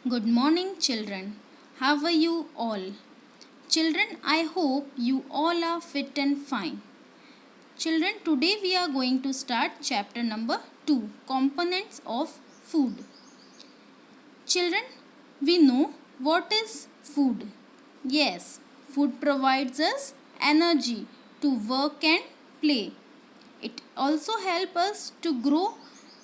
Good morning, children. How are you all? Children, I hope you all are fit and fine. Children, today we are going to start chapter number 2, Components of Food. Children, we know what is food. Yes, food provides us energy to work and play. It also helps us to grow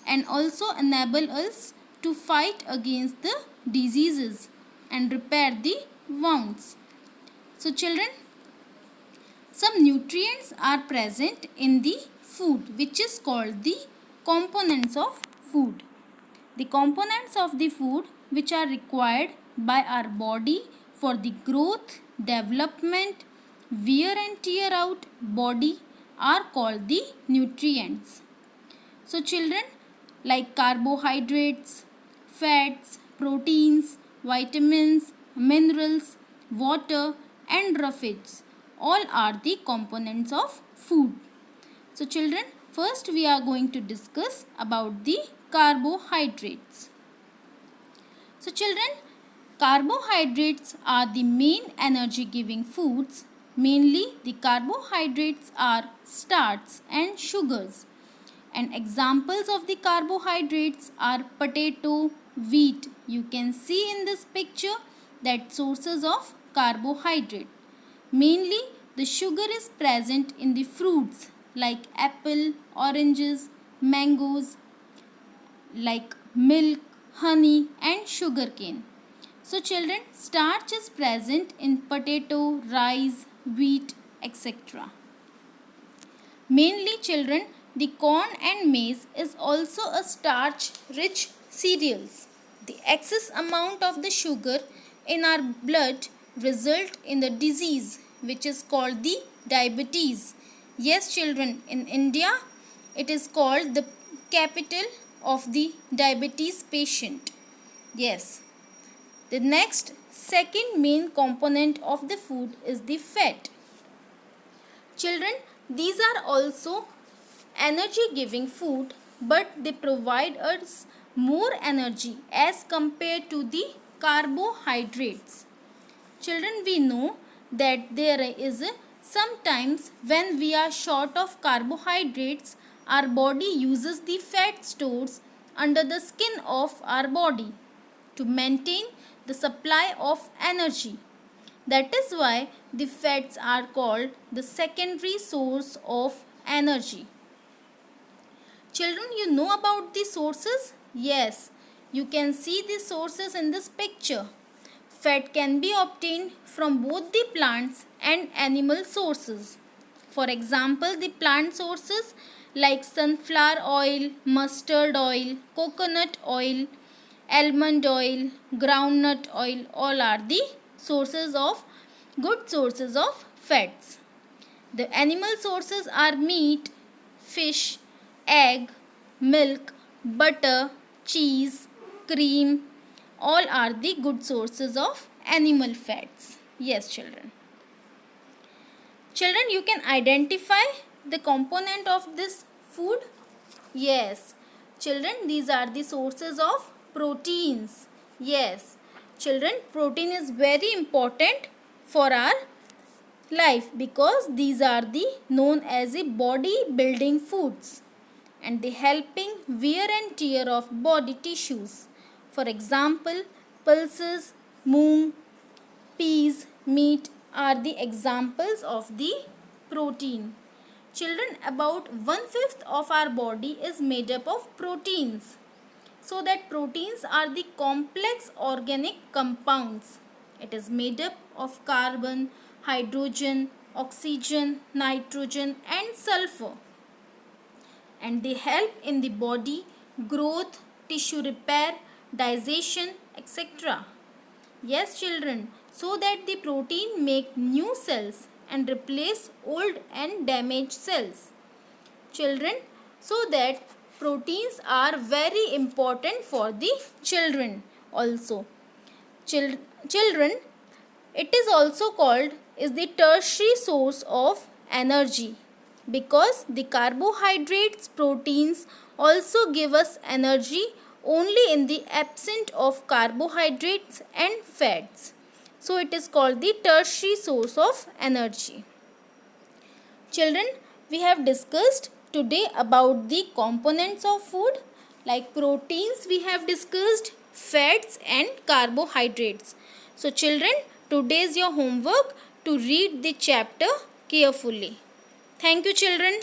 and also enable us to fight against the diseases and repair the wounds. So children, some nutrients are present in the food which is called the components of food. The components of the food which are required by our body for the growth, development, wear and tear out body are called the nutrients. So children, like carbohydrates, fats, proteins, vitamins, minerals, water and roughage all are the components of food. So children, first we are going to discuss about the carbohydrates. So children, carbohydrates are the main energy giving foods. Mainly the carbohydrates are starches and sugars. And examples of the carbohydrates are potato, wheat. You can see in this picture that sources of carbohydrate. Mainly the sugar is present in the fruits like apple, oranges, mangoes, like milk, honey and sugarcane. So children, starch is present in potato, rice, wheat, etc. Mainly children, the corn and maize is also a starch rich cereals. The excess amount of the sugar in our blood result in the disease which is called the diabetes. Yes children, in India it is called the capital of the diabetes patient. Yes. The next second main component of the food is the fat. Children, these are also energy giving food, but they provide us more energy as compared to the carbohydrates. Children, we know that there is sometimes when we are short of carbohydrates, our body uses the fat stores under the skin of our body to maintain the supply of energy. That is why the fats are called the secondary source of energy. Children, you know about the sources? Yes, you can see the sources in this picture. Fat can be obtained from both the plants and animal sources. For example, the plant sources like sunflower oil, mustard oil, coconut oil, almond oil, groundnut oil, all are the sources of good sources of fats. The animal sources are meat, fish, egg, milk, butter, cheese, cream. All are the good sources of animal fats. Yes, children. Children, you can identify the component of this food. Yes. Children, these are the sources of proteins. Yes. Children, protein is very important for our life because these are the known as the body building foods and they helping wear and tear of body tissues. For example, pulses, moong, peas, meat are the examples of the protein. Children, about 1/5 of our body is made up of proteins. So that proteins are the complex organic compounds. It is made up of carbon, hydrogen, oxygen, nitrogen and sulfur. And they help in the body growth, tissue repair, digestion, etc. Yes children, so that the protein make new cells and replace old and damaged cells. Children, so that proteins are very important for the children also. Children, it is also called is the tertiary source of energy because the carbohydrates proteins also give us energy only in the absence of carbohydrates and fats. So it is called the tertiary source of energy. Children, we have discussed today about the components of food, like proteins we have discussed, fats and carbohydrates. So children, today is your homework to read the chapter carefully. Thank you children.